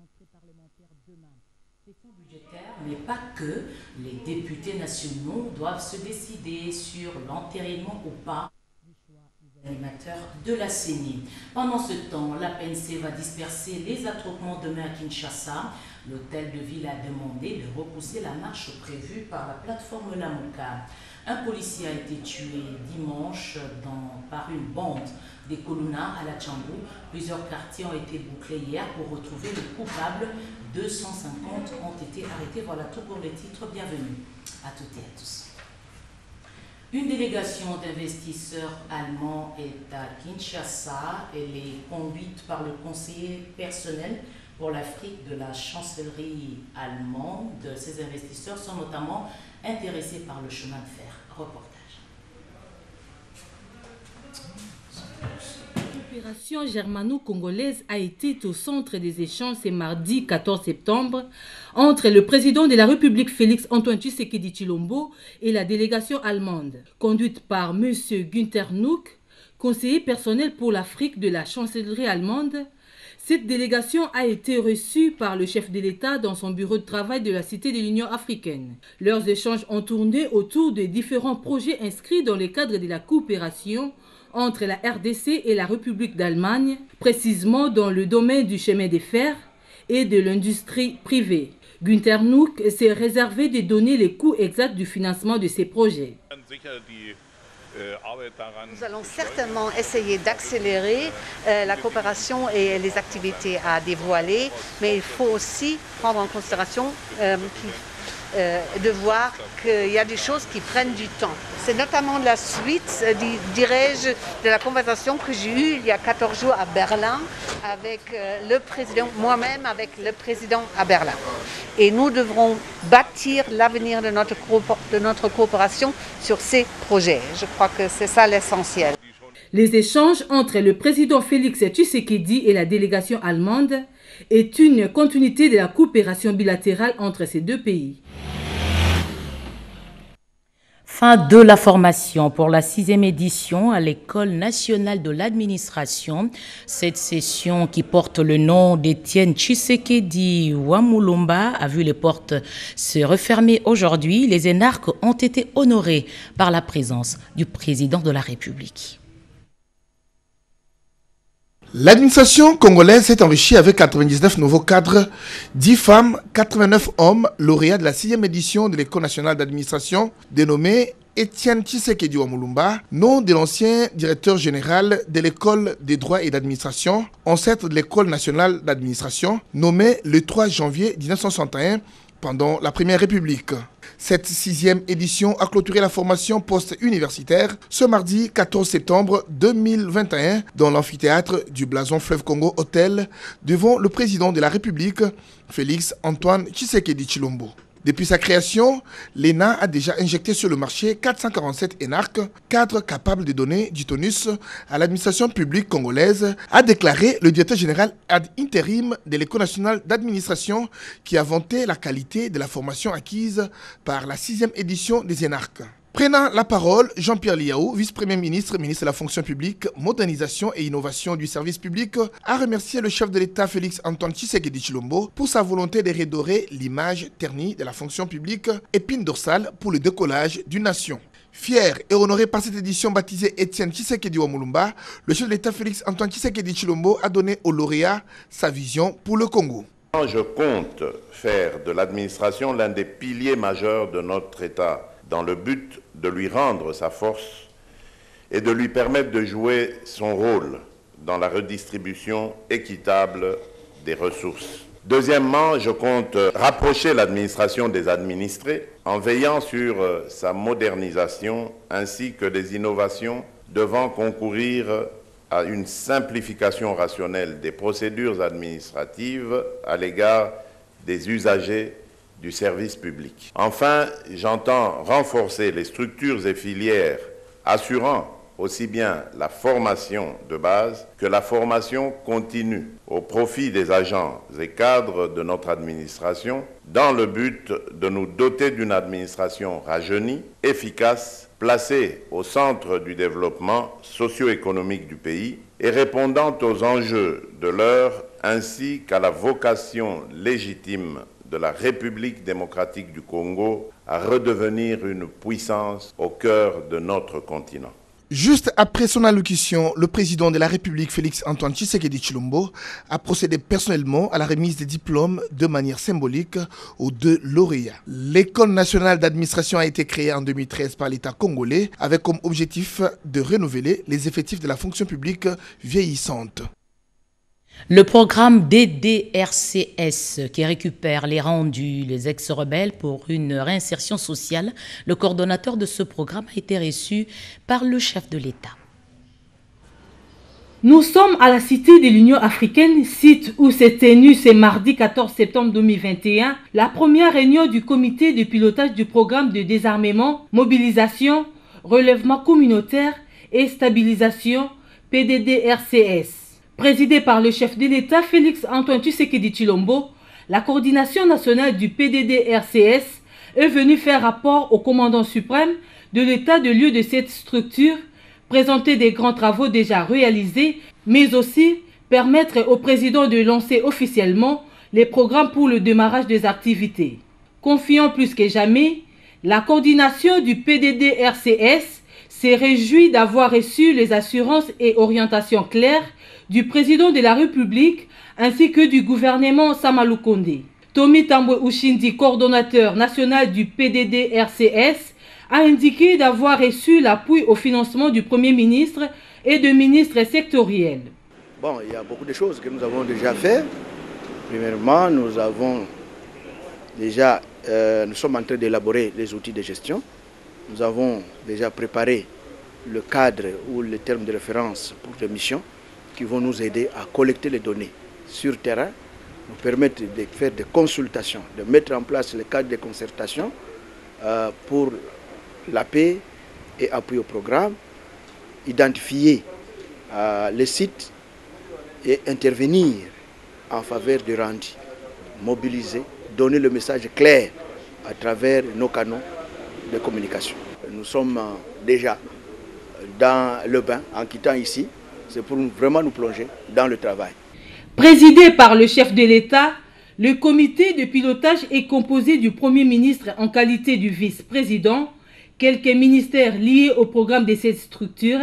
rentrée parlementaire demain. Question budgétaire, mais pas que. Les députés nationaux doivent se décider sur l'entérinement ou pas du choix des animateurs de la CENI. Pendant ce temps, la PNC va disperser les attroupements demain à Kinshasa. L'hôtel de ville a demandé de repousser la marche prévue par la plateforme Lamuka. Un policier a été tué dimanche par une bande des Koluna à la Tchambou. Plusieurs quartiers ont été bouclés hier pour retrouver le coupable. 250 ont été arrêtés. Voilà tout pour les titres. Bienvenue à toutes et à tous. Une délégation d'investisseurs allemands est à Kinshasa. Elle est conduite par le conseiller personnel pour l'Afrique de la chancellerie allemande. Ces investisseurs sont notamment intéressés par le chemin de fer. Reportage. La coopération germano-congolaise a été au centre des échanges ce mardi 14 septembre entre le président de la République Félix-Antoine Tshisekedi Tshilombo et la délégation allemande, conduite par M. Günther Nuck, conseiller personnel pour l'Afrique de la chancellerie allemande. Cette délégation a été reçue par le chef de l'État dans son bureau de travail de la Cité de l'Union africaine. Leurs échanges ont tourné autour de différents projets inscrits dans le cadre de la coopération entre la RDC et la République d'Allemagne, précisément dans le domaine du chemin de fer et de l'industrie privée. Günther Nuck s'est réservé de donner les coûts exacts du financement de ces projets. Nous allons certainement essayer d'accélérer la coopération et les activités à dévoiler, mais il faut aussi prendre en considération de voir qu'il y a des choses qui prennent du temps. C'est notamment la suite, dirais-je, de la conversation que j'ai eue il y a 14 jours à Berlin avec le président, moi-même avec le président à Berlin. Et nous devrons bâtir l'avenir de notre coopération sur ces projets. Je crois que c'est ça l'essentiel. Les échanges entre le président Félix Tshisekedi et la délégation allemande est une continuité de la coopération bilatérale entre ces deux pays. Fin de la formation pour la 6e édition à l'École nationale de l'administration. Cette session qui porte le nom d'Étienne Tshisekedi Wamulumba a vu les portes se refermer aujourd'hui. Les énarques ont été honorés par la présence du président de la République. L'administration congolaise s'est enrichie avec 99 nouveaux cadres, 10 femmes, 89 hommes, lauréats de la 6e édition de l'École nationale d'administration, dénommée Étienne Tshisekedi Wamulumba, nom de l'ancien directeur général de l'École des droits et d'administration, ancêtre de l'École nationale d'administration, nommé le 3 janvier 1961 pendant la Première République. Cette 6e édition a clôturé la formation post-universitaire ce mardi 14 septembre 2021 dans l'amphithéâtre du Blason Fleuve Congo Hôtel devant le président de la République, Félix-Antoine Tshisekedi Tshilombo. Depuis sa création, l'ENA a déjà injecté sur le marché 447 énarques, cadres capables de donner du tonus à l'administration publique congolaise, a déclaré le directeur général ad interim de l'École nationale d'administration qui a vanté la qualité de la formation acquise par la 6e édition des énarques. Prenant la parole, Jean-Pierre Liaou, vice-premier ministre, ministre de la fonction publique, modernisation et innovation du service public, a remercié le chef de l'État Félix-Antoine Tshisekedi Tshilombo pour sa volonté de redorer l'image ternie de la fonction publique, épine dorsale pour le décollage d'une nation. Fier et honoré par cette édition baptisée Étienne Tshisekedi Wamulumba, le chef de l'État Félix-Antoine Tshisekedi Tshilombo a donné au lauréat sa vision pour le Congo. Je compte faire de l'administration l'un des piliers majeurs de notre État, dans le but de lui rendre sa force et de lui permettre de jouer son rôle dans la redistribution équitable des ressources. Deuxièmement, je compte rapprocher l'administration des administrés en veillant sur sa modernisation ainsi que des innovations devant concourir à une simplification rationnelle des procédures administratives à l'égard des usagers du service public. Enfin, j'entends renforcer les structures et filières assurant aussi bien la formation de base que la formation continue au profit des agents et cadres de notre administration dans le but de nous doter d'une administration rajeunie, efficace placée au centre du développement socio-économique du pays et répondant aux enjeux de l'heure ainsi qu'à la vocation légitime de la République démocratique du Congo à redevenir une puissance au cœur de notre continent. Juste après son allocution, le président de la République, Félix Antoine Tshisekedi Tshilombo, a procédé personnellement à la remise des diplômes de manière symbolique aux 2 lauréats. L'École nationale d'administration a été créée en 2013 par l'État congolais avec comme objectif de renouveler les effectifs de la fonction publique vieillissante. Le programme DDRCS qui récupère les rendus, les ex-rebelles pour une réinsertion sociale, le coordonnateur de ce programme a été reçu par le chef de l'État. Nous sommes à la Cité de l'Union africaine, site où s'est tenue ce mardi 14 septembre 2021 la première réunion du comité de pilotage du programme de désarmement, mobilisation, relèvement communautaire et stabilisation PDDRCS. Présidée par le chef de l'État Félix Antoine Tshisekedi Tshilombo, la coordination nationale du PDDRCS est venue faire rapport au commandant suprême de l'état de lieu de cette structure, présenter des grands travaux déjà réalisés, mais aussi permettre au président de lancer officiellement les programmes pour le démarrage des activités. Confiant plus que jamais, la coordination du PDDRCS s'est réjouie d'avoir reçu les assurances et orientations claires du président de la République ainsi que du gouvernement Sama Lukonde. Tommy Tambwe Ushindi, coordonnateur national du PDDRCS, a indiqué d'avoir reçu l'appui au financement du Premier ministre et de ministres sectoriels. Bon, il y a beaucoup de choses que nous avons déjà fait. Premièrement, nous sommes en train d'élaborer les outils de gestion. Nous avons déjà préparé le cadre ou les termes de référence pour les missions qui vont nous aider à collecter les données sur terrain, nous permettre de faire des consultations, de mettre en place le cadre de concertation pour la paix et appui au programme, identifier les sites et intervenir en faveur du rendu, mobiliser, donner le message clair à travers nos canaux de communication. Nous sommes déjà dans le bain en quittant ici. C'est pour vraiment nous plonger dans le travail. Présidé par le chef de l'État, le comité de pilotage est composé du Premier ministre en qualité du vice-président, quelques ministères liés au programme de cette structure,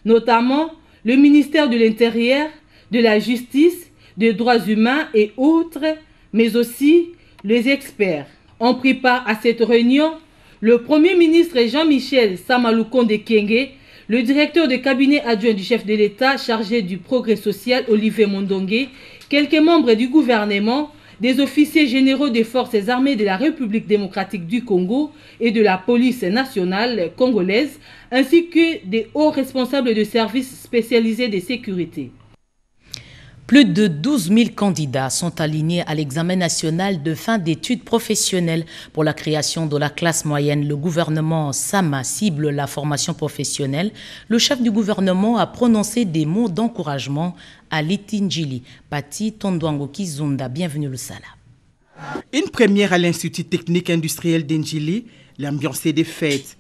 notamment le ministère de l'Intérieur, de la Justice, des Droits humains et autres, mais aussi les experts. Ont pris part à cette réunion le Premier ministre Jean-Michel Sama Lukonde Kyenge, le directeur de cabinet adjoint du chef de l'État chargé du progrès social Olivier Mondongue, quelques membres du gouvernement, des officiers généraux des forces armées de la République démocratique du Congo et de la police nationale congolaise, ainsi que des hauts responsables de services spécialisés de sécurité. Plus de 12 000 candidats sont alignés à l'examen national de fin d'études professionnelles pour la création de la classe moyenne. Le gouvernement Sama cible la formation professionnelle. Le chef du gouvernement a prononcé des mots d'encouragement à Litinjili. Pati Tondwango Kizunda, bienvenue le Sala. Une première à l'Institut technique industriel d'Indjili, l'ambiance des fêtes.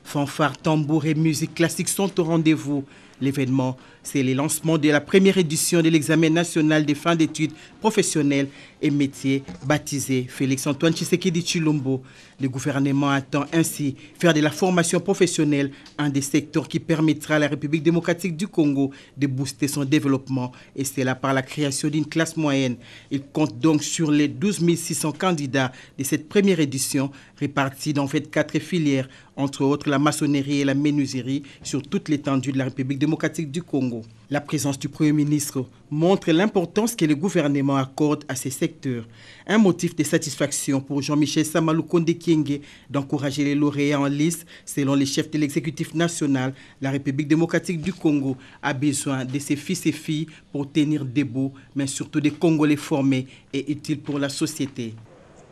Fanfares, tambours et musique classique sont au rendez-vous. L'événement, c'est le lancement de la première édition de l'examen national des fins d'études professionnelles et métiers baptisé Félix-Antoine Tshisekedi Tshilombo. Le gouvernement attend ainsi faire de la formation professionnelle un des secteurs qui permettra à la République démocratique du Congo de booster son développement et c'est là par la création d'une classe moyenne. Il compte donc sur les 12 600 candidats de cette première édition répartis dans 24 filières, entre autres la maçonnerie et la menuiserie sur toute l'étendue de la République démocratique du Congo. La présence du Premier ministre montre l'importance que le gouvernement accorde à ces secteurs. Un motif de satisfaction pour Jean-Michel Sama Lukonde Kyenge d'encourager les lauréats en lice. Selon les chefs de l'exécutif national, la République démocratique du Congo a besoin de ses fils et filles pour tenir debout, mais surtout des Congolais formés et utiles pour la société.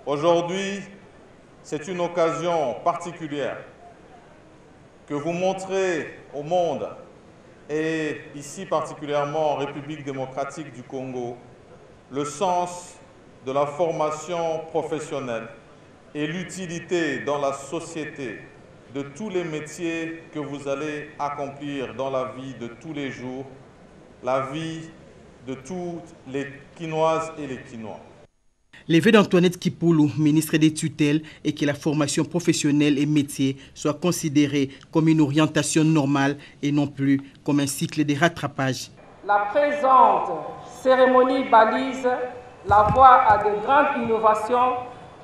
Aujourd'hui, c'est une occasion particulière que vous montrez au monde et ici particulièrement en République démocratique du Congo, le sens de la formation professionnelle et l'utilité dans la société de tous les métiers que vous allez accomplir dans la vie de tous les jours, la vie de toutes les Quinoises et les Quinois. Les vœux d'Antoinette Kipoulou, ministre des tutelles, et que la formation professionnelle et métier soit considérée comme une orientation normale et non plus comme un cycle de rattrapage. La présente cérémonie balise la voie à de grandes innovations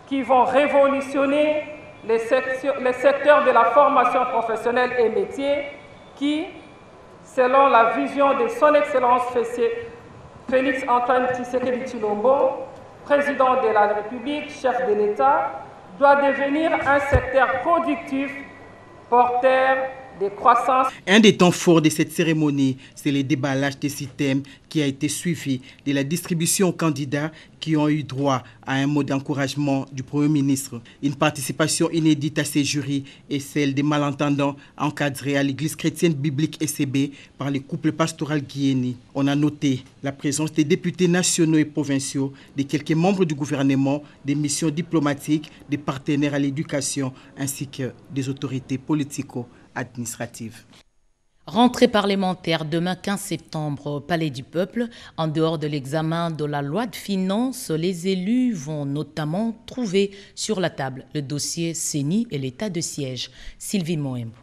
qui vont révolutionner les secteurs de la formation professionnelle et métier qui, selon la vision de son Excellence Félix Antoine Tshisekedi Tshilombo, président de la République, chef de l'État, doit devenir un secteur productif, porteur de croissance. Un des temps forts de cette cérémonie, c'est le déballage des systèmes qui a été suivi de la distribution aux candidats qui ont eu droit à un mot d'encouragement du Premier ministre. Une participation inédite à ces jurys est celle des malentendants encadrés à l'église chrétienne biblique ECB par les couples pastoral guinéens. On a noté la présence des députés nationaux et provinciaux, de quelques membres du gouvernement, des missions diplomatiques, des partenaires à l'éducation ainsi que des autorités politico-administratives. Rentrée parlementaire demain 15 septembre au Palais du Peuple. En dehors de l'examen de la loi de finances, les élus vont notamment trouver sur la table le dossier CENI et l'état de siège. Sylvie Moembo.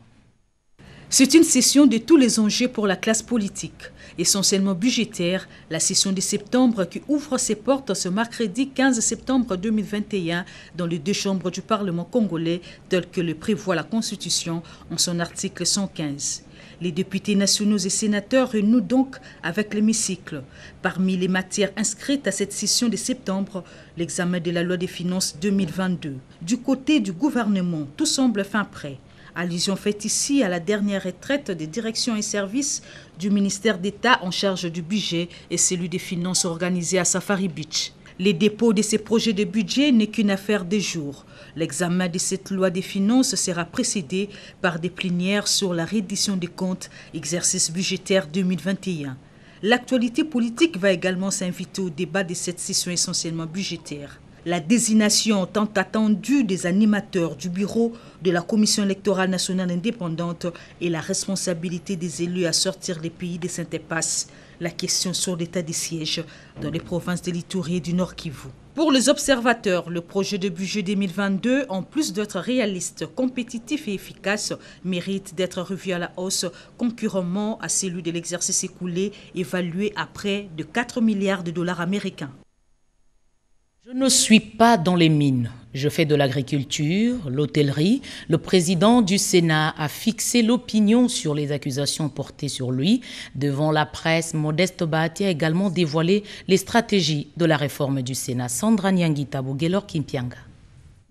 C'est une session de tous les enjeux pour la classe politique, essentiellement budgétaire, la session de septembre qui ouvre ses portes ce mercredi 15 septembre 2021 dans les deux chambres du Parlement congolais tel que le prévoit la Constitution en son article 115. Les députés nationaux et sénateurs renouent donc avec l'hémicycle. Parmi les matières inscrites à cette session de septembre, l'examen de la loi des finances 2022. Du côté du gouvernement, tout semble fin prêt. Allusion faite ici à la dernière retraite des directions et services du ministère d'État en charge du budget et celui des finances organisé à Safari Beach. Les dépôts de ces projets de budget n'est qu'une affaire des jours. L'examen de cette loi des finances sera précédé par des plénières sur la reddition des comptes, exercice budgétaire 2021. L'actualité politique va également s'inviter au débat de cette session essentiellement budgétaire. La désignation tant attendue des animateurs du bureau de la Commission électorale nationale indépendante et la responsabilité des élus à sortir les pays de Saint-Impasse. La question sur l'état des sièges dans les provinces de l'Ituri et du Nord Kivu. Pour les observateurs, le projet de budget 2022, en plus d'être réaliste, compétitif et efficace, mérite d'être revu à la hausse concurremment à celui de l'exercice écoulé, évalué à près de 4 milliards de dollars américains. Je ne suis pas dans les mines. Je fais de l'agriculture, l'hôtellerie. Le président du Sénat a fixé l'opinion sur les accusations portées sur lui. Devant la presse, Modeste Bahati a également dévoilé les stratégies de la réforme du Sénat. Sandra Nyangita Bogelor Kimpianga.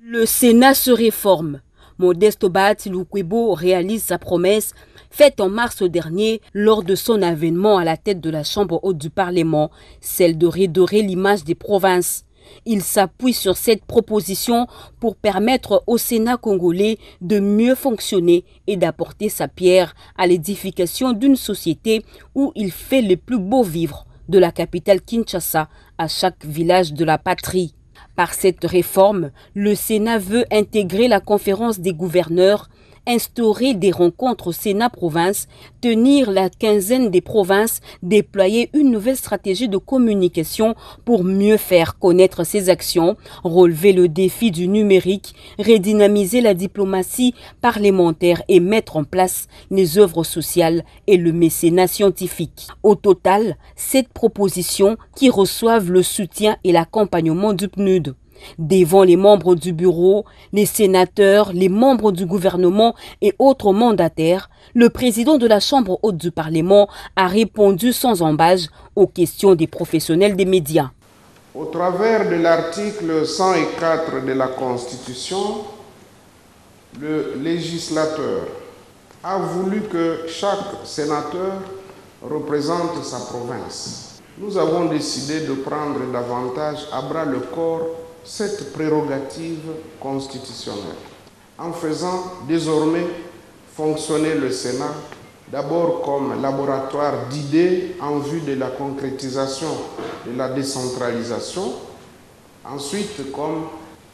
Le Sénat se réforme. Modeste Bahati Lukwebo réalise sa promesse faite en mars dernier lors de son avènement à la tête de la Chambre haute du Parlement, celle de redorer l'image des provinces. Il s'appuie sur cette proposition pour permettre au Sénat congolais de mieux fonctionner et d'apporter sa pierre à l'édification d'une société où il fait le plus beau vivre, de la capitale Kinshasa à chaque village de la patrie. Par cette réforme, le Sénat veut intégrer la conférence des gouverneurs, instaurer des rencontres au Sénat-province, tenir la quinzaine des provinces, déployer une nouvelle stratégie de communication pour mieux faire connaître ses actions, relever le défi du numérique, redynamiser la diplomatie parlementaire et mettre en place les œuvres sociales et le mécénat scientifique. Au total, 7 propositions qui reçoivent le soutien et l'accompagnement du PNUD. Devant les membres du bureau, les sénateurs, les membres du gouvernement et autres mandataires, le président de la Chambre haute du Parlement a répondu sans embâche aux questions des professionnels des médias. Au travers de l'article 104 de la Constitution, le législateur a voulu que chaque sénateur représente sa province. Nous avons décidé de prendre davantage à bras le corps cette prérogative constitutionnelle, en faisant désormais fonctionner le Sénat d'abord comme laboratoire d'idées en vue de la concrétisation de la décentralisation, ensuite comme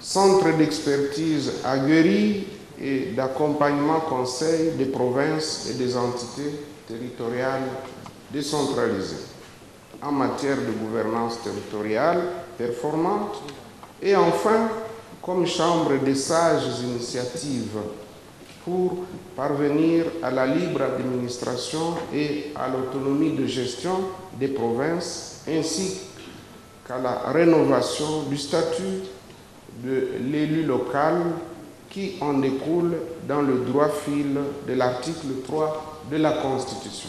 centre d'expertise aguerri et d'accompagnement conseil des provinces et des entités territoriales décentralisées en matière de gouvernance territoriale performante et enfin comme chambre des sages initiatives pour parvenir à la libre administration et à l'autonomie de gestion des provinces ainsi qu'à la rénovation du statut de l'élu local qui en découle dans le droit fil de l'article 3 de la Constitution.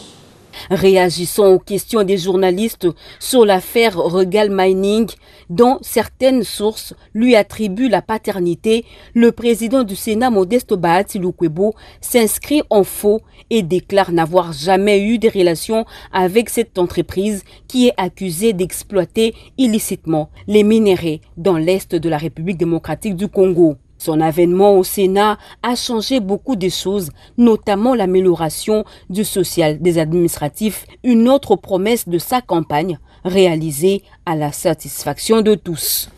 Réagissant aux questions des journalistes sur l'affaire Regal Mining, dont certaines sources lui attribuent la paternité, le président du Sénat, Modeste Bahati Lukwebo, s'inscrit en faux et déclare n'avoir jamais eu de relations avec cette entreprise qui est accusée d'exploiter illicitement les minéraux dans l'est de la République démocratique du Congo. Son avènement au Sénat a changé beaucoup de choses, notamment l'amélioration du social des administratifs, une autre promesse de sa campagne, réalisée à la satisfaction de tous.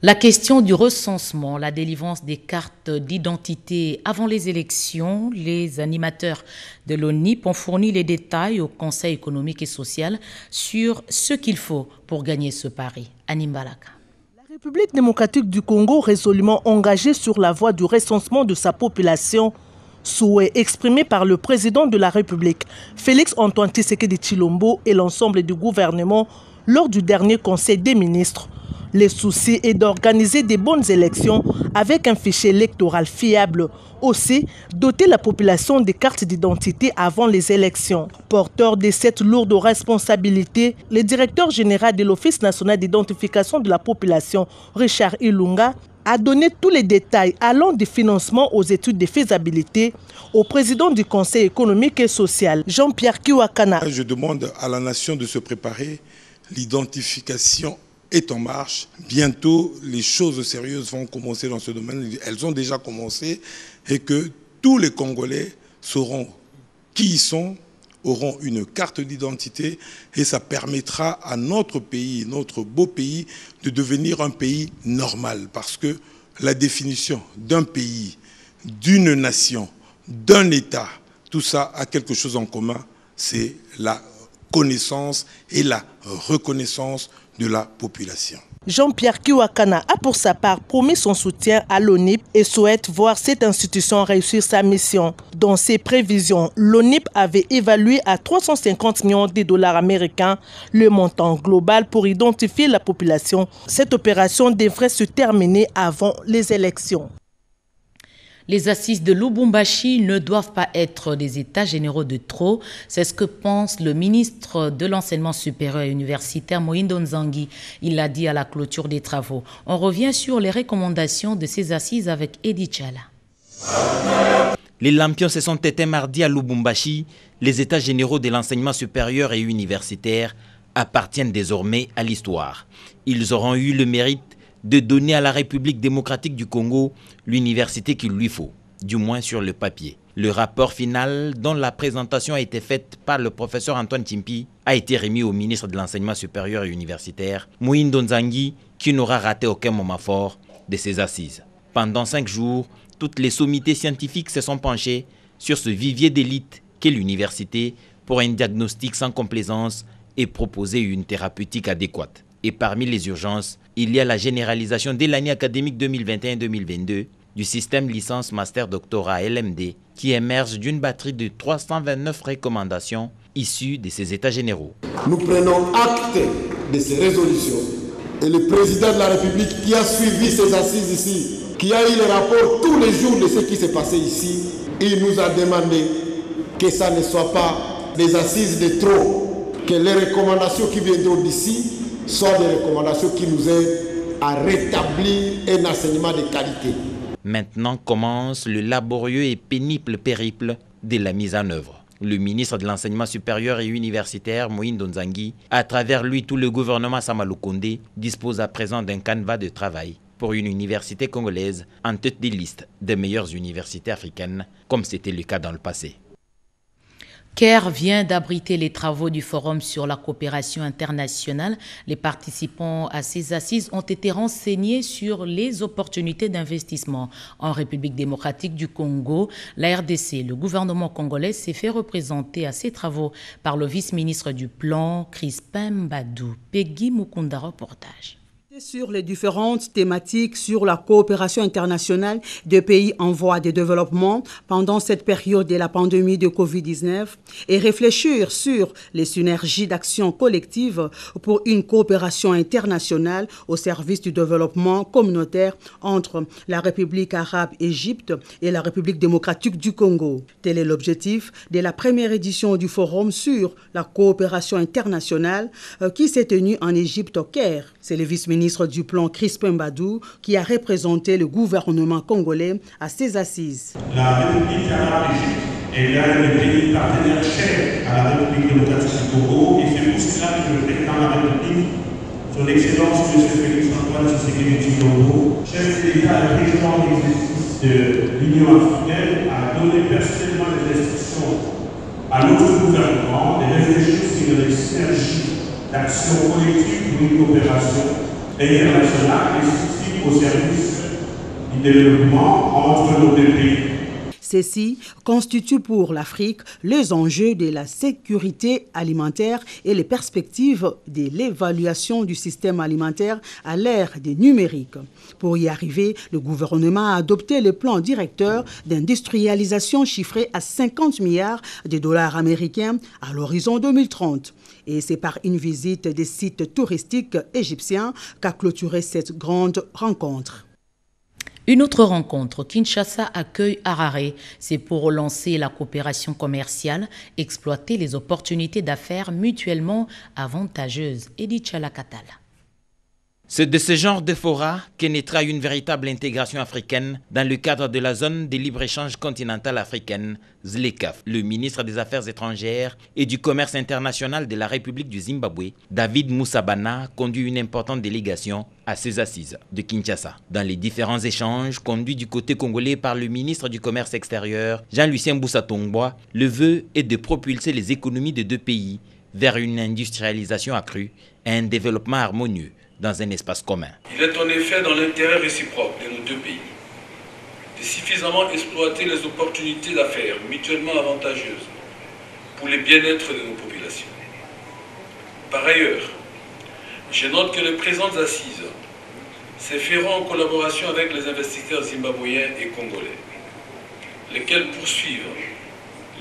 La question du recensement, la délivrance des cartes d'identité avant les élections, les animateurs de l'ONIP ont fourni les détails au Conseil économique et social sur ce qu'il faut pour gagner ce pari. Anim Balaka. La République démocratique du Congo, résolument engagée sur la voie du recensement de sa population, souhait exprimé par le président de la République, Félix-Antoine Tshisekedi Tshilombo et l'ensemble du gouvernement lors du dernier Conseil des ministres. Le souci est d'organiser des bonnes élections avec un fichier électoral fiable. Aussi, doter la population des cartes d'identité avant les élections. Porteur de cette lourde responsabilité, le directeur général de l'Office national d'identification de la population, Richard Ilunga, a donné tous les détails allant du financement aux études de faisabilité au président du Conseil économique et social, Jean-Pierre Kiwakana. Je demande à la nation de se préparer. L'identification est en marche. Bientôt, les choses sérieuses vont commencer dans ce domaine. Elles ont déjà commencé et que tous les Congolais sauront qui ils sont, auront une carte d'identité et ça permettra à notre pays, notre beau pays, de devenir un pays normal. Parce que la définition d'un pays, d'une nation, d'un État, tout ça a quelque chose en commun, c'est la connaissance et la reconnaissance de la population. Jean-Pierre Kiwakana a pour sa part promis son soutien à l'ONIP et souhaite voir cette institution réussir sa mission. Dans ses prévisions, l'ONIP avait évalué à 350 millions de dollars américains le montant global pour identifier la population. Cette opération devrait se terminer avant les élections. Les assises de Lubumbashi ne doivent pas être des états généraux de trop. C'est ce que pense le ministre de l'enseignement supérieur et universitaire Mohindo Nzangi. Il l'a dit à la clôture des travaux. On revient sur les recommandations de ces assises avec Edi Tchala. Les lampions se sont éteints mardi à Lubumbashi. Les états généraux de l'enseignement supérieur et universitaire appartiennent désormais à l'histoire. Ils auront eu le mérite de donner à la République démocratique du Congo l'université qu'il lui faut, du moins sur le papier. Le rapport final, dont la présentation a été faite par le professeur Antoine Timpi, a été remis au ministre de l'Enseignement supérieur et universitaire, Mohindo Nzangi, qui n'aura raté aucun moment fort de ses assises. Pendant 5 jours, toutes les sommités scientifiques se sont penchées sur ce vivier d'élite qu'est l'université pour un diagnostic sans complaisance et proposer une thérapeutique adéquate. Et parmi les urgences, il y a la généralisation dès l'année académique 2021-2022 du système licence-master-doctorat LMD qui émerge d'une batterie de 329 recommandations issues de ces états généraux. Nous prenons acte de ces résolutions et le président de la République qui a suivi ces assises ici, qui a eu les rapports tous les jours de ce qui s'est passé ici, il nous a demandé que ça ne soit pas des assises de trop, que les recommandations qui viendront d'ici soient des recommandations qui nous aident à rétablir un enseignement de qualité. Maintenant commence le laborieux et pénible périple de la mise en œuvre. Le ministre de l'Enseignement supérieur et universitaire, Mohindo Nzangi, à travers lui tout le gouvernement Sama Lukonde, dispose à présent d'un canevas de travail pour une université congolaise en tête des listes des meilleures universités africaines, comme c'était le cas dans le passé. Caire vient d'abriter les travaux du Forum sur la coopération internationale. Les participants à ces assises ont été renseignés sur les opportunités d'investissement en République démocratique du Congo. La RDC, le gouvernement congolais, s'est fait représenter à ces travaux par le vice-ministre du Plan, Crispin Mbadou. Peggy Mukunda, reportage. Sur les différentes thématiques sur la coopération internationale des pays en voie de développement pendant cette période de la pandémie de Covid-19 et réfléchir sur les synergies d'action collective pour une coopération internationale au service du développement communautaire entre la République arabe Égypte et la République démocratique du Congo. Tel est l'objectif de la première édition du Forum sur la coopération internationale qui s'est tenue en Égypte au Caire. C'est le vice-ministre du Plan, Crispin Mbadou, qui a représenté le gouvernement congolais à ces assises. La République arabe d'Égypte est l'un des pays partenaires chers à la République démocratique du Congo et c'est pour cela que le président de la République, son Excellence M. Félix Antoine Tshisekedi Tshilombo, chef d'État et président de l'exercice de l'Union africaine, a donné personnellement des instructions à notre gouvernement de réfléchir sur les synergies d'action collective pour une coopération internationale et spécifique au service du développement entre nos deux pays. Ceci constitue pour l'Afrique les enjeux de la sécurité alimentaire et les perspectives de l'évaluation du système alimentaire à l'ère des numériques. Pour y arriver, le gouvernement a adopté le plan directeur d'industrialisation chiffré à 50 milliards de dollars américains à l'horizon 2030. Et c'est par une visite des sites touristiques égyptiens qu'a clôturé cette grande rencontre. Une autre rencontre, Kinshasa accueille Harare. C'est pour relancer la coopération commerciale, exploiter les opportunités d'affaires mutuellement avantageuses. Edith Chalakatala. C'est de ce genre de fora que naîtra une véritable intégration africaine dans le cadre de la zone de libre-échange continentale africaine, ZLECAf. Le ministre des Affaires étrangères et du Commerce international de la République du Zimbabwe, David Musabana, conduit une importante délégation à ces assises de Kinshasa. Dans les différents échanges conduits du côté congolais par le ministre du Commerce extérieur, Jean-Lucien Boussa-Tongboa, le vœu est de propulser les économies des deux pays vers une industrialisation accrue et un développement harmonieux dans un espace commun. Il est en effet dans l'intérêt réciproque de nos deux pays de suffisamment exploiter les opportunités d'affaires mutuellement avantageuses pour le bien-être de nos populations. Par ailleurs, je note que les présentes assises se feront en collaboration avec les investisseurs zimbabwéens et congolais, lesquels poursuivent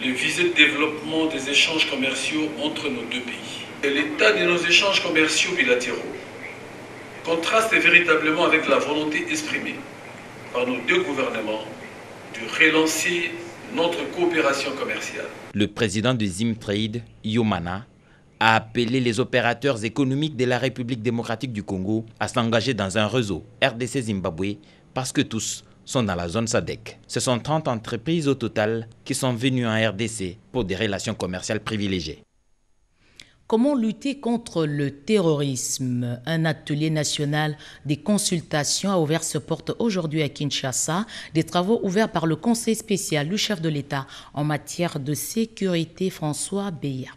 le visé de développement des échanges commerciaux entre nos deux pays. Et l'état de nos échanges commerciaux bilatéraux contraste véritablement avec la volonté exprimée par nos deux gouvernements de relancer notre coopération commerciale. Le président de Zimtrade, Yomana, a appelé les opérateurs économiques de la République démocratique du Congo à s'engager dans un réseau RDC-Zimbabwe parce que tous sont dans la zone SADC. Ce sont 30 entreprises au total qui sont venues en RDC pour des relations commerciales privilégiées. Comment lutter contre le terrorisme? Un atelier national des consultations a ouvert ses portes aujourd'hui à Kinshasa. Des travaux ouverts par le conseil spécial du chef de l'État en matière de sécurité, François Beya.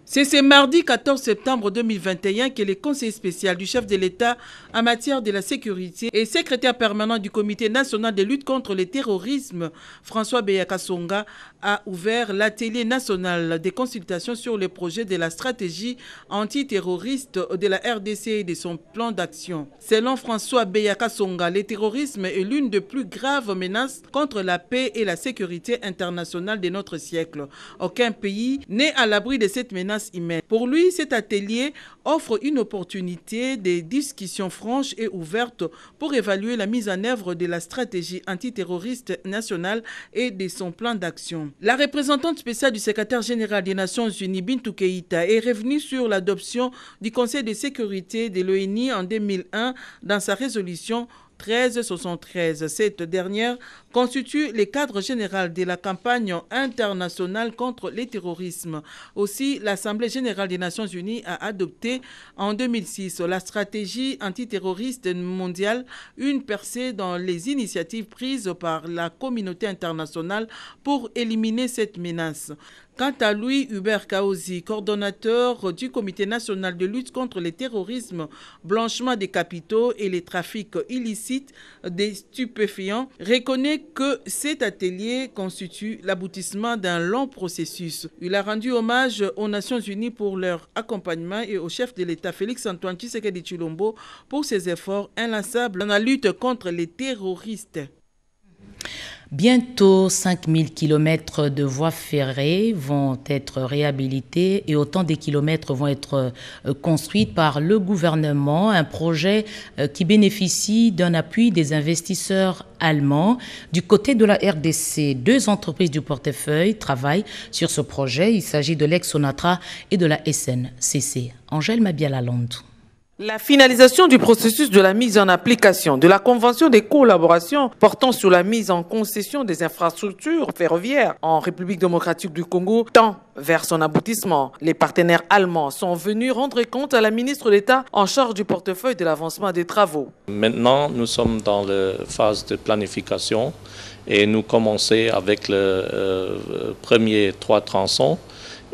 C'est ce mardi 14 septembre 2021 que le conseiller spécial du chef de l'État en matière de la sécurité et secrétaire permanent du Comité national de lutte contre le terrorisme, François Beya Kasonga, a ouvert l'atelier national des consultations sur le projet de la stratégie antiterroriste de la RDC et de son plan d'action. Selon François Beya Kasonga, le terrorisme est l'une des plus graves menaces contre la paix et la sécurité internationale de notre siècle. Aucun pays n'est à l'abri de cette menace humaine. Pour lui, cet atelier offre une opportunité de discussions franches et ouvertes pour évaluer la mise en œuvre de la stratégie antiterroriste nationale et de son plan d'action. La représentante spéciale du secrétaire général des Nations Unies, Bintou Keïta, est revenue sur l'adoption du Conseil de sécurité de l'ONU en 2001 dans sa résolution 1373. Cette dernière constitue le cadre général de la campagne internationale contre le terrorisme. Aussi, l'Assemblée générale des Nations unies a adopté en 2006 la stratégie antiterroriste mondiale, une percée dans les initiatives prises par la communauté internationale pour éliminer cette menace. Quant à lui, Hubert Kaozi, coordonnateur du Comité national de lutte contre le terrorisme, blanchiment des capitaux et les trafics illicites des stupéfiants, reconnaît que cet atelier constitue l'aboutissement d'un long processus. Il a rendu hommage aux Nations Unies pour leur accompagnement et au chef de l'État Félix Antoine Tshisekedi Tshilombo pour ses efforts inlassables dans la lutte contre les terroristes. Bientôt, 5000 km de voies ferrées vont être réhabilitées et autant de kilomètres vont être construits par le gouvernement. Un projet qui bénéficie d'un appui des investisseurs allemands. Du côté de la RDC, 2 entreprises du portefeuille travaillent sur ce projet. Il s'agit de l'Ex-Sonatra et de la SNCC. Angèle Mabiala-Landou. La finalisation du processus de la mise en application de la Convention des collaborations portant sur la mise en concession des infrastructures ferroviaires en République démocratique du Congo tend vers son aboutissement. Les partenaires allemands sont venus rendre compte à la ministre d'État en charge du portefeuille de l'avancement des travaux. Maintenant, nous sommes dans la phase de planification et nous commençons avec le premier 3 tronçons.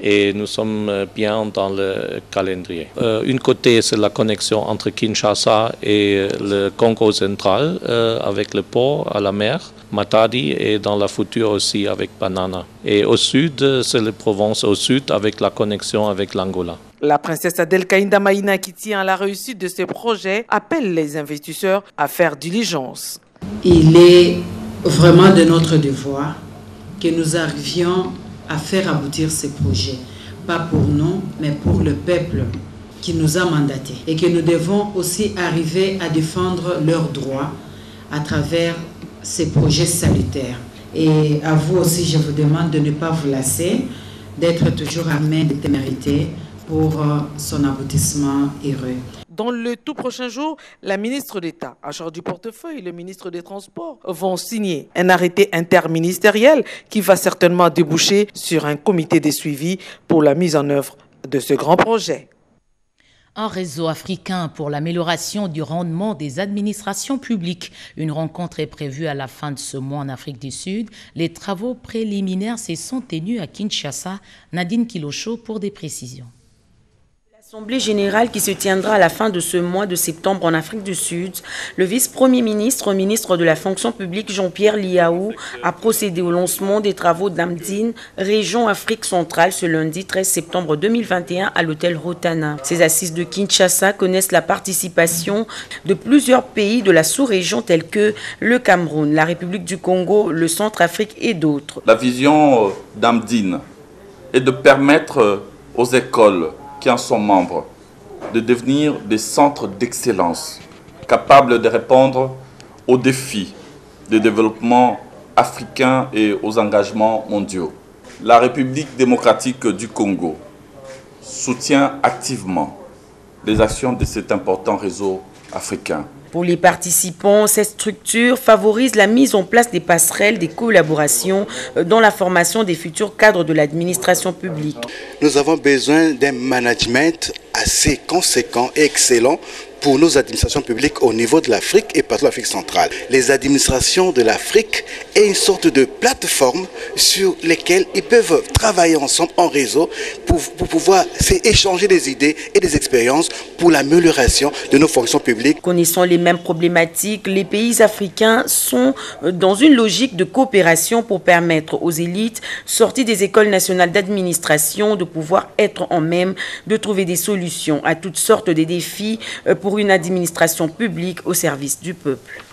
Et nous sommes bien dans le calendrier. Une côté, c'est la connexion entre Kinshasa et le Congo central, avec le port à la mer, Matadi, et dans la future aussi avec Banana. Et au sud, c'est la Provence au sud, avec la connexion avec l'Angola. La princesse Adelkaïnda Maïna, qui tient à la réussite de ce projet, appelle les investisseurs à faire diligence. Il est vraiment de notre devoir que nous arrivions à faire aboutir ces projets, pas pour nous, mais pour le peuple qui nous a mandatés. Et que nous devons aussi arriver à défendre leurs droits à travers ces projets salutaires. Et à vous aussi, je vous demande de ne pas vous lasser, d'être toujours à main de témérité pour son aboutissement heureux. Dans le tout prochain jour, la ministre d'État, en charge du portefeuille, et le ministre des Transports vont signer un arrêté interministériel qui va certainement déboucher sur un comité de suivi pour la mise en œuvre de ce grand projet. Un réseau africain pour l'amélioration du rendement des administrations publiques. Une rencontre est prévue à la fin de ce mois en Afrique du Sud. Les travaux préliminaires se sont tenus à Kinshasa. Nadine Kilocho pour des précisions. L'Assemblée générale qui se tiendra à la fin de ce mois de septembre en Afrique du Sud, le vice-premier ministre, ministre de la fonction publique Jean-Pierre Liaou a procédé au lancement des travaux d'Amdine, région Afrique centrale, ce lundi 13 septembre 2021 à l'hôtel Rotana. Ces assises de Kinshasa connaissent la participation de plusieurs pays de la sous-région tels que le Cameroun, la République du Congo, le Centrafrique et d'autres. La vision d'Amdine est de permettre aux écoles qui en sont membres, de devenir des centres d'excellence, capables de répondre aux défis de développement africain et aux engagements mondiaux. La République démocratique du Congo soutient activement les actions de cet important réseau africain. Pour les participants, cette structure favorise la mise en place des passerelles, des collaborations dans la formation des futurs cadres de l'administration publique. Nous avons besoin d'un management assez conséquent et excellent pour nos administrations publiques au niveau de l'Afrique et partout l'Afrique centrale. Les administrations de l'Afrique est une sorte de plateforme sur lesquelles ils peuvent travailler ensemble en réseau pour pouvoir échanger des idées et des expériences pour l'amélioration de nos fonctions publiques. Connaissant les mêmes problématiques, les pays africains sont dans une logique de coopération pour permettre aux élites sorties des écoles nationales d'administration de pouvoir être en même de trouver des solutions à toutes sortes de défis pour une administration publique au service du peuple.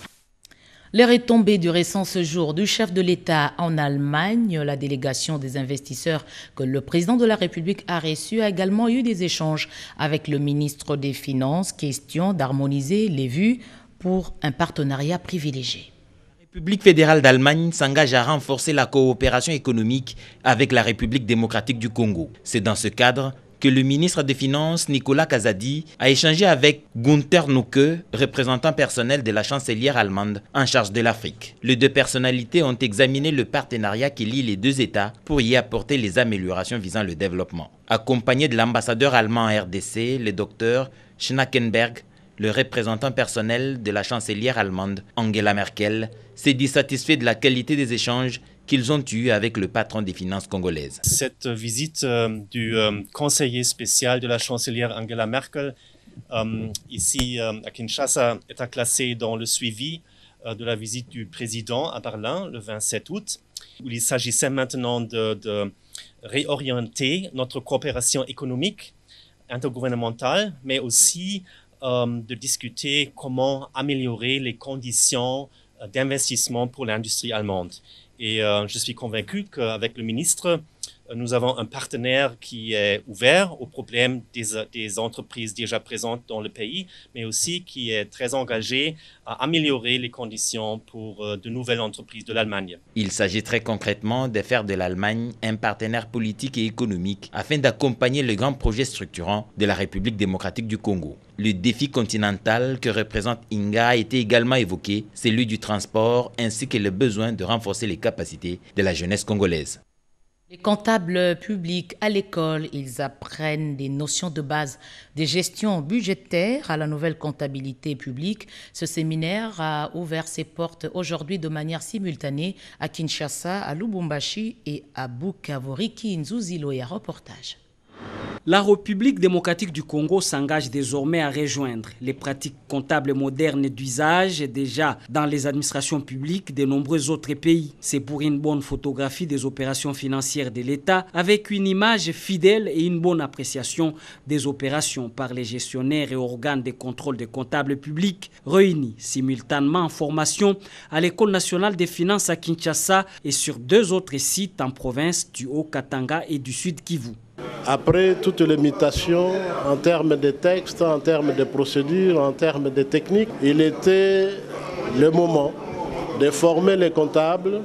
L'heure est tombée du récent séjour du chef de l'État en Allemagne. La délégation des investisseurs que le président de la République a reçue a également eu des échanges avec le ministre des Finances, question d'harmoniser les vues pour un partenariat privilégié. La République fédérale d'Allemagne s'engage à renforcer la coopération économique avec la République démocratique du Congo. C'est dans ce cadre que le ministre des Finances, Nicolas Kazadi, a échangé avec Gunther Nucke, représentant personnel de la chancelière allemande en charge de l'Afrique. Les deux personnalités ont examiné le partenariat qui lie les deux États pour y apporter les améliorations visant le développement. Accompagné de l'ambassadeur allemand en RDC, le docteur Schnackenberg, le représentant personnel de la chancelière allemande, Angela Merkel, s'est dit satisfait de la qualité des échanges qu'ils ont eue avec le patron des finances congolaises. Cette visite du conseiller spécial de la chancelière Angela Merkel ici à Kinshasa est classée dans le suivi de la visite du président à Berlin le 27 août, où il s'agissait maintenant de réorienter notre coopération économique intergouvernementale, mais aussi de discuter comment améliorer les conditions d'investissement pour l'industrie allemande. Et je suis convaincu qu'avec le ministre, nous avons un partenaire qui est ouvert aux problèmes des entreprises déjà présentes dans le pays, mais aussi qui est très engagé à améliorer les conditions pour de nouvelles entreprises de l'Allemagne. Il s'agit très concrètement de faire de l'Allemagne un partenaire politique et économique afin d'accompagner le grand projet structurant de la République démocratique du Congo. Le défi continental que représente INGA a été également évoqué, celui du transport ainsi que le besoin de renforcer les capacités de la jeunesse congolaise. Les comptables publics à l'école, ils apprennent des notions de base des gestions budgétaires à la nouvelle comptabilité publique. Ce séminaire a ouvert ses portes aujourd'hui de manière simultanée à Kinshasa, à Lubumbashi et à Bukavu. Riki Nzuzilo, reportage. La République démocratique du Congo s'engage désormais à rejoindre les pratiques comptables modernes d'usage déjà dans les administrations publiques de nombreux autres pays. C'est pour une bonne photographie des opérations financières de l'État avec une image fidèle et une bonne appréciation des opérations par les gestionnaires et organes de contrôle des comptables publics réunis simultanément en formation à l'École nationale des finances à Kinshasa et sur 2 autres sites en province du Haut-Katanga et du Sud-Kivu. Après toutes les mutations en termes de textes, en termes de procédures, en termes de techniques, il était le moment de former les comptables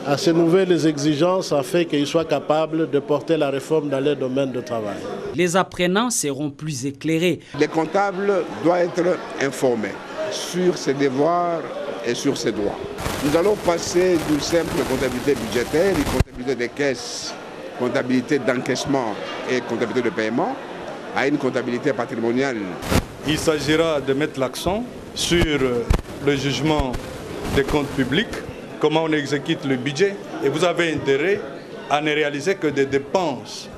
à ces nouvelles exigences afin qu'ils soient capables de porter la réforme dans leur domaine de travail. Les apprenants seront plus éclairés. Les comptables doivent être informés sur ses devoirs et sur ses droits. Nous allons passer d'une simple comptabilité budgétaire, une comptabilité des caisses, comptabilité d'encaissement et comptabilité de paiement, à une comptabilité patrimoniale. Il s'agira de mettre l'accent sur le jugement des comptes publics, comment on exécute le budget, et vous avez intérêt à ne réaliser que des dépenses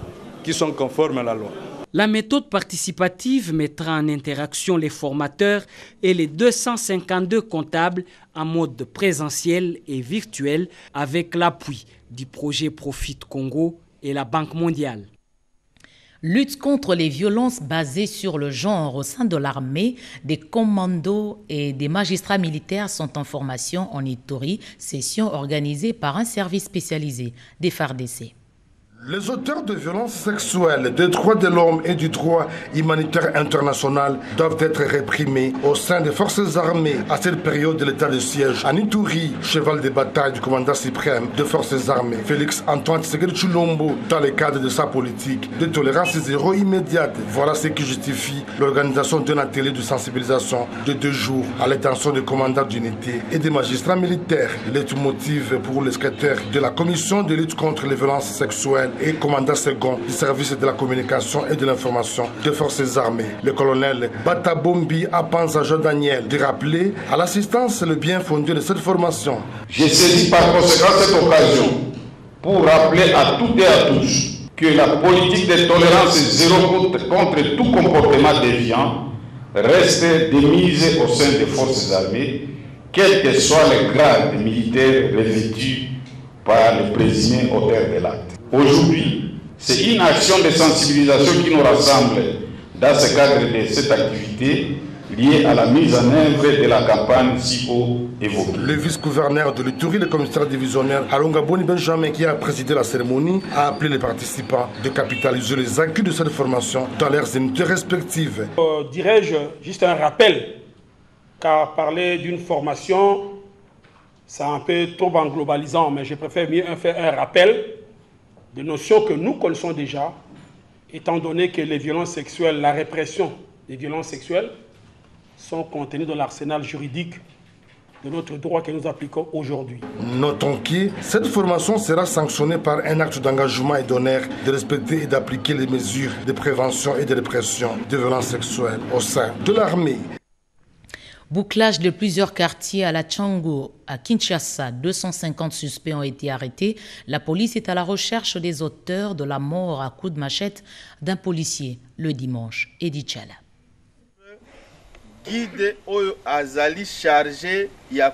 qui sont conformes à la loi. La méthode participative mettra en interaction les formateurs et les 252 comptables en mode présentiel et virtuel avec l'appui du projet Profit Congo et la Banque mondiale. Lutte contre les violences basées sur le genre au sein de l'armée, des commandos et des magistrats militaires sont en formation en Ituri, session organisée par un service spécialisé des FARDC. Les auteurs de violences sexuelles, des droits de l'homme et du droit humanitaire international doivent être réprimés au sein des forces armées à cette période de l'état de siège. En Ituri, cheval de bataille du commandant suprême des forces armées, Félix Antoine Tshisekedi Tshilombo, dans le cadre de sa politique de tolérance zéro immédiate. Voilà ce qui justifie l'organisation d'un atelier de sensibilisation de 2 jours à l'intention des commandants d'unité et des magistrats militaires. Leitmotiv pour les secrétaires de la commission de lutte contre les violences sexuelles et commandant second du service de la communication et de l'information des forces armées, le colonel Batabombi Apanza Daniel, de rappeler à l'assistance le bien fondé de cette formation. J'ai saisi par conséquent cette occasion pour rappeler à toutes et à tous que la politique de tolérance zéro contre tout comportement déviant reste démise au sein des forces armées, quel que soit le grade militaire revêtu par le présumé auteur de l'acte. Aujourd'hui, c'est une action de sensibilisation qui nous rassemble dans ce cadre de cette activité liée à la mise en œuvre de la campagne si haut évoquée. Le vice-gouverneur de l'Ituri, le commissaire divisionnaire Alonga Boni Benjamin, qui a présidé la cérémonie, a appelé les participants de capitaliser les acquis de cette formation dans leurs unités respectives. Dirais-je juste un rappel, car parler d'une formation, c'est un peu trop en globalisant, mais je préfère mieux faire un rappel des notions que nous connaissons déjà, étant donné que les violences sexuelles, la répression des violences sexuelles sont contenues dans l'arsenal juridique de notre droit que nous appliquons aujourd'hui. Notons que cette formation sera sanctionnée par un acte d'engagement et d'honneur de respecter et d'appliquer les mesures de prévention et de répression des violences sexuelles au sein de l'armée. Bouclage de plusieurs quartiers à la Tchango, à Kinshasa. 250 suspects ont été arrêtés. La police est à la recherche des auteurs de la mort à coups de machette d'un policier le dimanche. Edi Tchala. Guide oyo azali chargé ya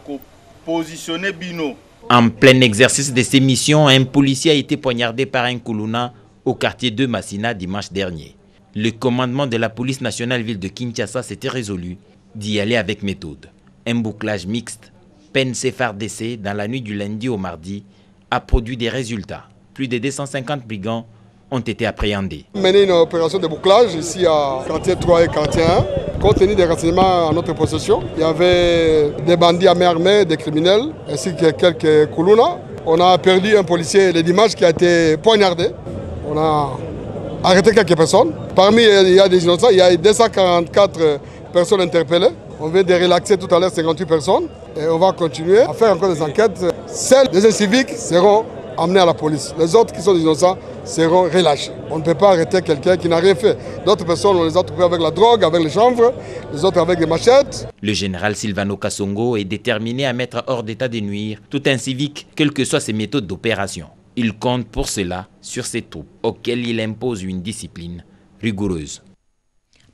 positionner bino. En plein exercice de ses missions, un policier a été poignardé par un Kuluna au quartier de Massina dimanche dernier. Le commandement de la police nationale ville de Kinshasa s'était résolu d'y aller avec méthode. Un bouclage mixte, peine CFARDC, dans la nuit du lundi au mardi, a produit des résultats. Plus de 250 brigands ont été appréhendés. Mené une opération de bouclage ici à quartier 3 et quartier 1. Compte tenu des renseignements à notre possession, il y avait des bandits à main armée, des criminels, ainsi que quelques Kuluna. On a perdu un policier le dimanche qui a été poignardé. On a arrêté quelques personnes. Parmi il y a des innocents, il y a 244 personnes interpellées. On vient de relaxer tout à l'heure 58 personnes. Et on va continuer à faire encore des enquêtes. Celles des civiques seront amenés à la police. Les autres qui sont des innocents seront relâchés. On ne peut pas arrêter quelqu'un qui n'a rien fait. D'autres personnes, on les a trouvées avec la drogue, avec les chanvres, les autres avec des machettes. Le général Silvano Kasongo est déterminé à mettre hors d'état de nuire tout un civique, quelles que soient ses méthodes d'opération. Il compte pour cela sur ses troupes, auxquelles il impose une discipline rigoureuse.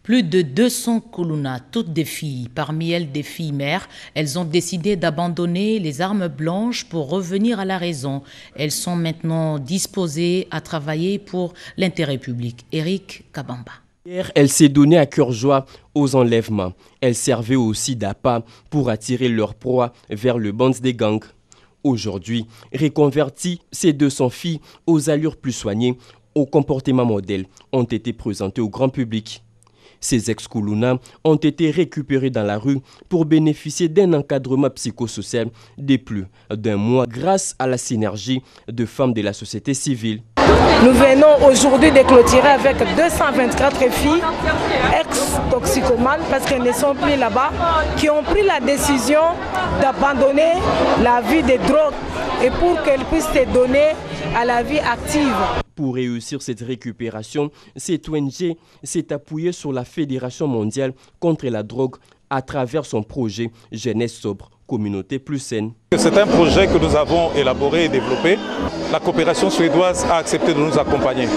Plus de 200 Kuluna, toutes des filles, parmi elles des filles mères, elles ont décidé d'abandonner les armes blanches pour revenir à la raison. Elles sont maintenant disposées à travailler pour l'intérêt public. Eric Kabamba. Hier, elle s'est donnée à cœur joie aux enlèvements. Elle servait aussi d'appât pour attirer leur proie vers le banc des gangs. Aujourd'hui, reconverties, ces 200 filles aux allures plus soignées, au comportement modèle, ont été présentées au grand public. Ces ex-Kuluna ont été récupérés dans la rue pour bénéficier d'un encadrement psychosocial de plus d'un mois grâce à la synergie de femmes de la société civile. Nous venons aujourd'hui de clôturer avec 224 filles ex-toxicomanes parce qu'elles ne sont plus là-bas, qui ont pris la décision d'abandonner la vie des drogues et pour qu'elles puissent se donner à la vie active. Pour réussir cette récupération, cette ONG s'est appuyée sur la Fédération mondiale contre la drogue à travers son projet Jeunesse sobre, communauté plus saine. C'est un projet que nous avons élaboré et développé. La coopération suédoise a accepté de nous accompagner.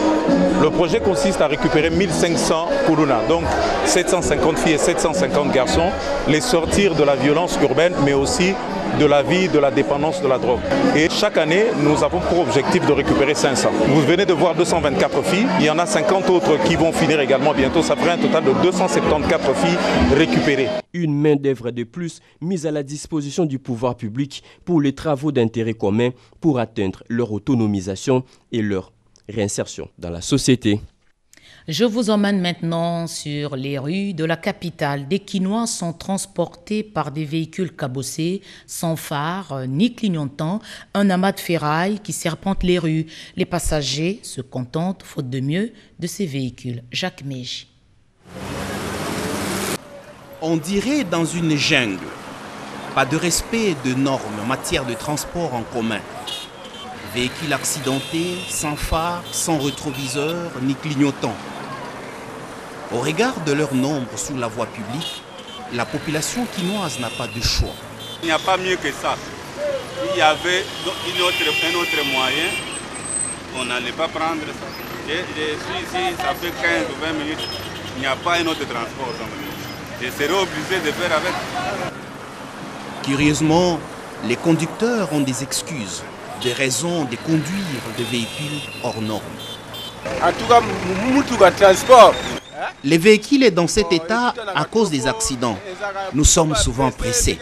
Le projet consiste à récupérer 1500 Kuluna, donc 750 filles et 750 garçons, les sortir de la violence urbaine, mais aussi de la vie, de la dépendance de la drogue. Et chaque année, nous avons pour objectif de récupérer 500. Vous venez de voir 224 filles, il y en a 50 autres qui vont finir également bientôt. Ça ferait un total de 274 filles récupérées. Une main-d'œuvre de plus mise à la disposition du pouvoir public pour les travaux d'intérêt commun pour atteindre leur autonomisation et leur réinsertion dans la société. Je vous emmène maintenant sur les rues de la capitale. Des Quinois sont transportés par des véhicules cabossés, sans phare ni clignotant, un amas de ferraille qui serpente les rues. Les passagers se contentent, faute de mieux, de ces véhicules. Jacques Méji. On dirait dans une jungle. Pas de respect de normes en matière de transport en commun. Véhicules accidentés, sans phare, sans rétroviseur, ni clignotant. Au regard de leur nombre sur la voie publique, la population quinoise n'a pas de choix. Il n'y a pas mieux que ça. Il y avait un autre moyen, on n'allait pas prendre ça. Je suis ici, ça fait 15 ou 20 minutes, il n'y a pas un autre transport. Je serai obligé de faire avec. Curieusement, les conducteurs ont des excuses, des raisons de conduire des véhicules hors normes. En tout cas, Moutouga Transport. Les véhicules sont dans cet état à cause des accidents. Nous sommes souvent pressés.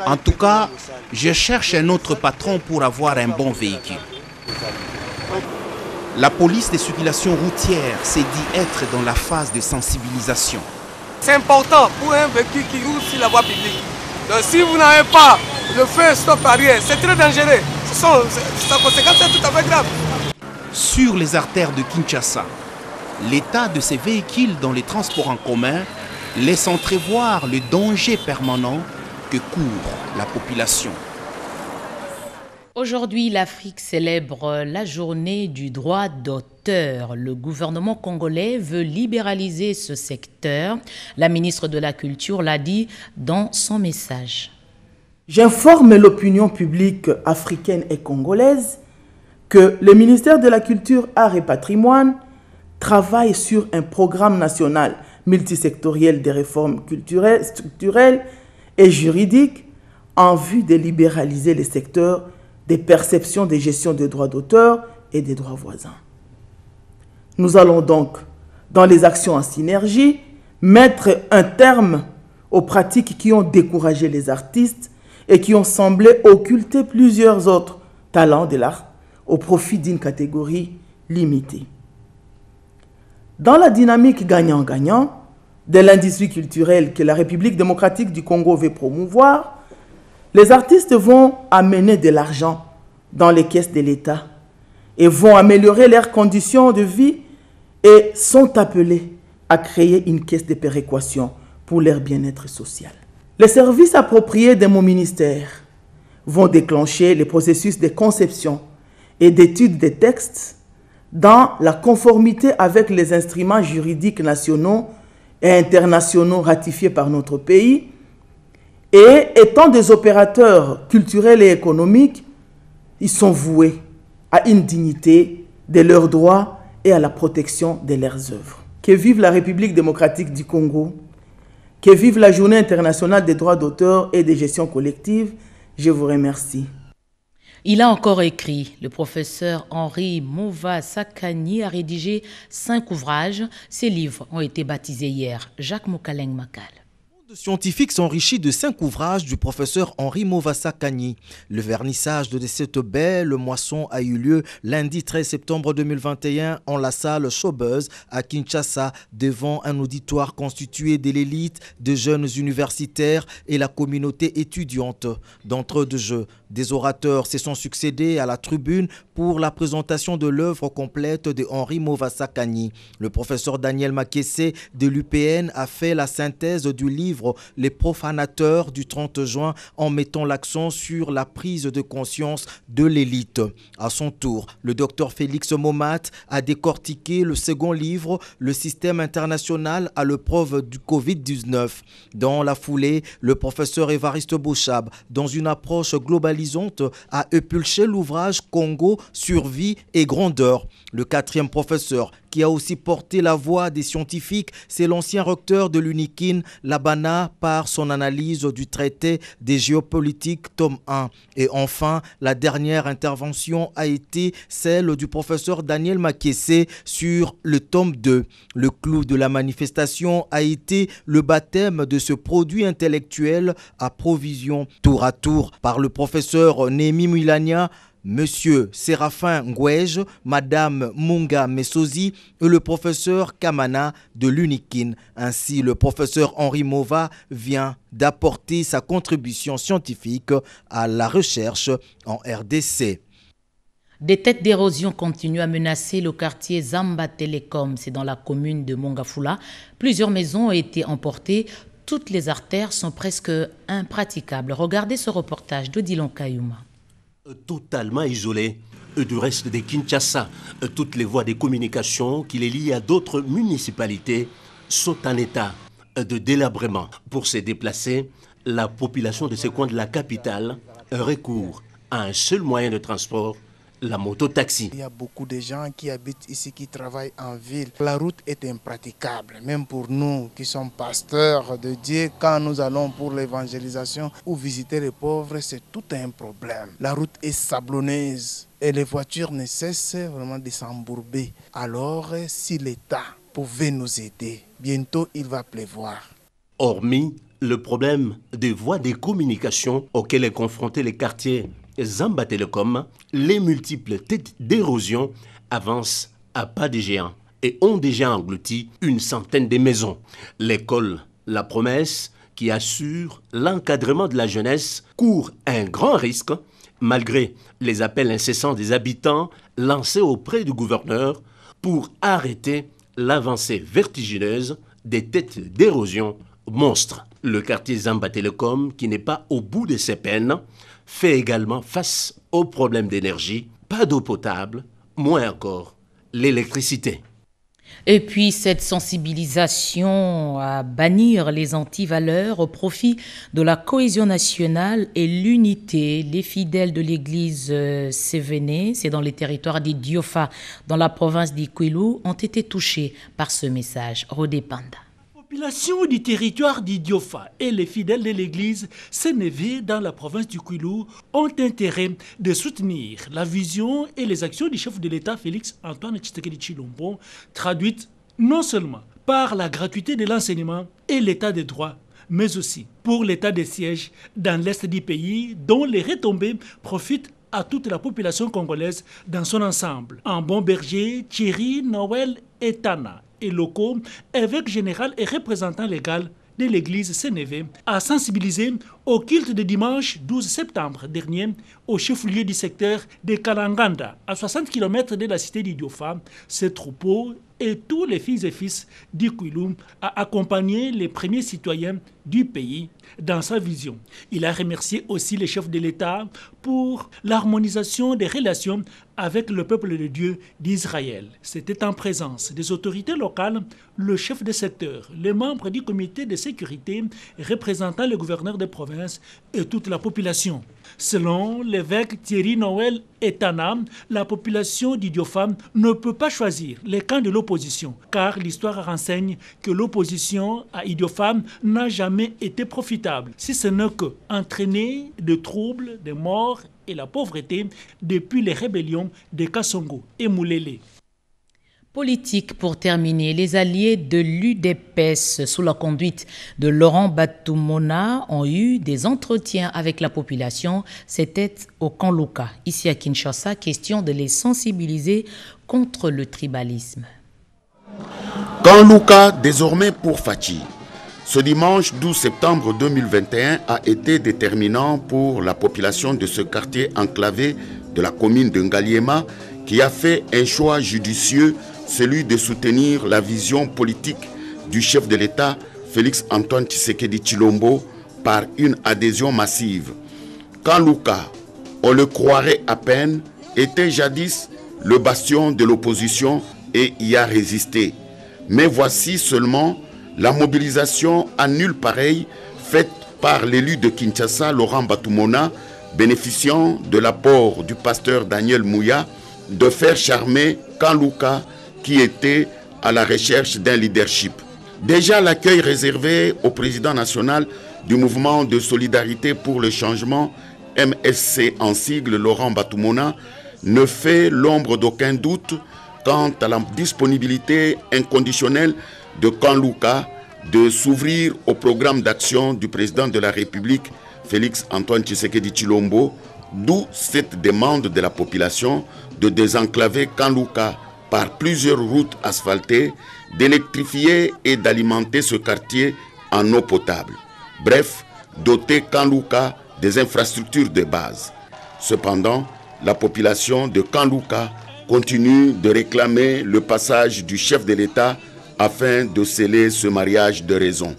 En tout cas, je cherche un autre patron pour avoir un bon véhicule. La police des circulations routières s'est dit être dans la phase de sensibilisation. C'est important pour un véhicule qui roule sur la voie publique. Donc si vous n'avez pas le feu stop arrière, c'est très dangereux. Sa conséquence est tout à fait grave. Sur les artères de Kinshasa, l'état de ces véhicules dans les transports en commun laisse entrevoir le danger permanent que court la population. Aujourd'hui, l'Afrique célèbre la journée du droit d'auteur. Le gouvernement congolais veut libéraliser ce secteur. La ministre de la Culture l'a dit dans son message. J'informe l'opinion publique africaine et congolaise que le ministère de la Culture, Arts et Patrimoine travaille sur un programme national multisectoriel de réformes culturelles, structurelles et juridiques en vue de libéraliser les secteurs des perceptions de gestion des droits d'auteur et des droits voisins. Nous allons donc, dans les actions en synergie, mettre un terme aux pratiques qui ont découragé les artistes et qui ont semblé occulter plusieurs autres talents de l'art au profit d'une catégorie limitée. Dans la dynamique gagnant-gagnant de l'industrie culturelle que la République démocratique du Congo veut promouvoir, les artistes vont amener de l'argent dans les caisses de l'État et vont améliorer leurs conditions de vie et sont appelés à créer une caisse de péréquation pour leur bien-être social. Les services appropriés de mon ministère vont déclencher les processus de conception et d'étude des textes dans la conformité avec les instruments juridiques nationaux et internationaux ratifiés par notre pays. Et étant des opérateurs culturels et économiques, ils sont voués à une dignité de leurs droits et à la protection de leurs œuvres. Que vive la République démocratique du Congo, que vive la Journée internationale des droits d'auteur et des gestions collectives. Je vous remercie. Il a encore écrit. Le professeur Henri Mova Sakani a rédigé 5 ouvrages. Ces livres ont été baptisés hier. Jacques Mokaleng Makal. Le scientifique s'enrichit de 5 ouvrages du professeur Henri Mova Sakani. Le vernissage de cette belle moisson a eu lieu lundi 13 septembre 2021 en la salle Showbuzz à Kinshasa devant un auditoire constitué de l'élite, de jeunes universitaires et la communauté étudiante. D'entre deux jeux, des orateurs se sont succédés à la tribune pour la présentation de l'œuvre complète de Henri Mova Sakani. Le professeur Daniel Makese de l'UPN a fait la synthèse du livre Les profanateurs du 30 juin en mettant l'accent sur la prise de conscience de l'élite. À son tour, le docteur Félix Momat a décortiqué le second livre Le système international à l'épreuve du Covid-19. Dans la foulée, le professeur Évariste Bouchab, dans une approche globalisante, a épulché l'ouvrage Congo, survie et grandeur. Le 4e professeur, qui a aussi porté la voix des scientifiques, c'est l'ancien recteur de l'UNIKIN, Labana, par son analyse du traité des géopolitiques, tome 1. Et enfin, la dernière intervention a été celle du professeur Daniel Makese sur le tome 2. Le clou de la manifestation a été le baptême de ce produit intellectuel à provision tour à tour par le professeur Némi Milania, Monsieur Séraphin Ngouège, Madame Munga Messozi et le professeur Kamana de l'UNIKIN. Ainsi, le professeur Henri Mova vient d'apporter sa contribution scientifique à la recherche en RDC. Des têtes d'érosion continuent à menacer le quartier Zamba Telecom. C'est dans la commune de Mongafula. Plusieurs maisons ont été emportées. Toutes les artères sont presque impraticables. Regardez ce reportage d'Odilon Kayuma. Totalement isolé du reste de Kinshasa, toutes les voies de communication qui les lient à d'autres municipalités sont en état de délabrement. Pour se déplacer, la population de ce coin de la capitale recourt à un seul moyen de transport, la moto-taxi. Il y a beaucoup de gens qui habitent ici, qui travaillent en ville. La route est impraticable, même pour nous qui sommes pasteurs de Dieu. Quand nous allons pour l'évangélisation ou visiter les pauvres, c'est tout un problème. La route est sablonneuse et les voitures ne cessent vraiment de s'embourber. Alors, si l'État pouvait nous aider, bientôt il va pleuvoir. Hormis le problème des voies de communication auxquelles est confronté les quartiers Zamba Telecom, les multiples têtes d'érosion avancent à pas de géant et ont déjà englouti une centaine de maisons. L'école La Promesse, qui assure l'encadrement de la jeunesse, court un grand risque malgré les appels incessants des habitants lancés auprès du gouverneur pour arrêter l'avancée vertigineuse des têtes d'érosion monstres. Le quartier Zamba Telecom, qui n'est pas au bout de ses peines, fait également face aux problèmes d'énergie, pas d'eau potable, moins encore l'électricité. Et puis cette sensibilisation à bannir les antivaleurs au profit de la cohésion nationale et l'unité. Les fidèles de l'église Sévéné, c'est dans les territoires d'Idiofa, dans la province d'Ikwilu, ont été touchés par ce message. Rodé Panda. La population du territoire d'Idiofa et les fidèles de l'église Sénévé dans la province du Kwilu ont intérêt de soutenir la vision et les actions du chef de l'État Félix Antoine Tshisekedi Tshilombo, traduites non seulement par la gratuité de l'enseignement et l'état de droit, mais aussi pour l'état de siège dans l'est du pays dont les retombées profitent à toute la population congolaise dans son ensemble. En bon berger, Thierry, Noël et Tana et locaux, évêque général et représentant légal de l'église Sénévé, a sensibilisé au culte de dimanche 12 septembre dernier au chef-lieu du secteur de Kalanganda, à 60 km de la cité d'Idiofa. Ce troupeau et tous les fils et fils d'Ikwilu a accompagné les premiers citoyens du pays dans sa vision. Il a remercié aussi les chefs de l'État pour l'harmonisation des relations avec le peuple de Dieu d'Israël. C'était en présence des autorités locales, le chef de secteur, les membres du comité de sécurité représentant le gouverneur de province et toute la population. Selon l'évêque Thierry Noël Etana, la population d'Idiofa ne peut pas choisir les camps de l'opposition, car l'histoire renseigne que l'opposition à Idiofa n'a jamais été profitable, si ce n'est que entraîner de troubles, de morts et la pauvreté depuis les rébellions de Kassongo et Moulélé. Politique pour terminer, les alliés de l'UDPS sous la conduite de Laurent Batumona ont eu des entretiens avec la population. C'était au camp Luka, ici à Kinshasa, question de les sensibiliser contre le tribalisme. Camp Luka, désormais pour Fachi. Ce dimanche 12 septembre 2021 a été déterminant pour la population de ce quartier enclavé de la commune de Ngaliema qui a fait un choix judicieux, celui de soutenir la vision politique du chef de l'État, Félix Antoine Tshisekedi Tshilombo, par une adhésion massive. Camp Luka, on le croirait à peine, était jadis le bastion de l'opposition et y a résisté. Mais voici seulement la mobilisation à nul pareil faite par l'élu de Kinshasa, Laurent Batumona, bénéficiant de l'apport du pasteur Daniel Mouya, de faire charmer Camp Luka qui était à la recherche d'un leadership. Déjà l'accueil réservé au président national du mouvement de solidarité pour le changement, MSC en sigle, Laurent Batumona, ne fait l'ombre d'aucun doute quant à la disponibilité inconditionnelle de Camp Luka de s'ouvrir au programme d'action du président de la République, Félix Antoine Tshisekedi Tshilombo, d'où cette demande de la population de désenclaver Camp Luka par plusieurs routes asphaltées, d'électrifier et d'alimenter ce quartier en eau potable. Bref, doter Camp Luka des infrastructures de base. Cependant, la population de Camp Luka continue de réclamer le passage du chef de l'État afin de sceller ce mariage de raison.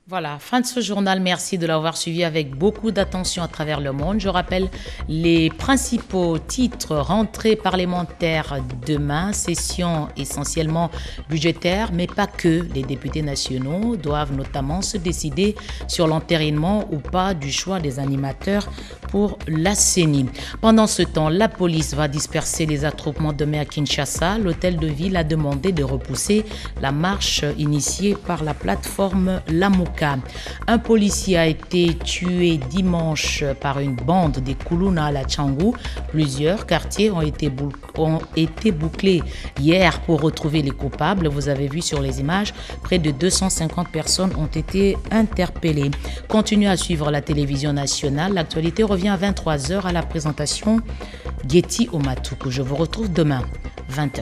Voilà, fin de ce journal. Merci de l'avoir suivi avec beaucoup d'attention à travers le monde. Je rappelle les principaux titres: rentrée parlementaire demain, session essentiellement budgétaire, mais pas que. Les députés nationaux doivent notamment se décider sur l'entérinement ou pas du choix des animateurs pour la CENI. Pendant ce temps, la police va disperser les attroupements demain à Kinshasa. L'hôtel de ville a demandé de repousser la marche initiée par la plateforme Lamuka. Un policier a été tué dimanche par une bande des Kuluna à la Tchangou. Plusieurs quartiers ont été bouclés hier pour retrouver les coupables. Vous avez vu sur les images, près de 250 personnes ont été interpellées. Continuez à suivre la télévision nationale. L'actualité revient à 23h à la présentation Getty Omatuku. Je vous retrouve demain, 20h.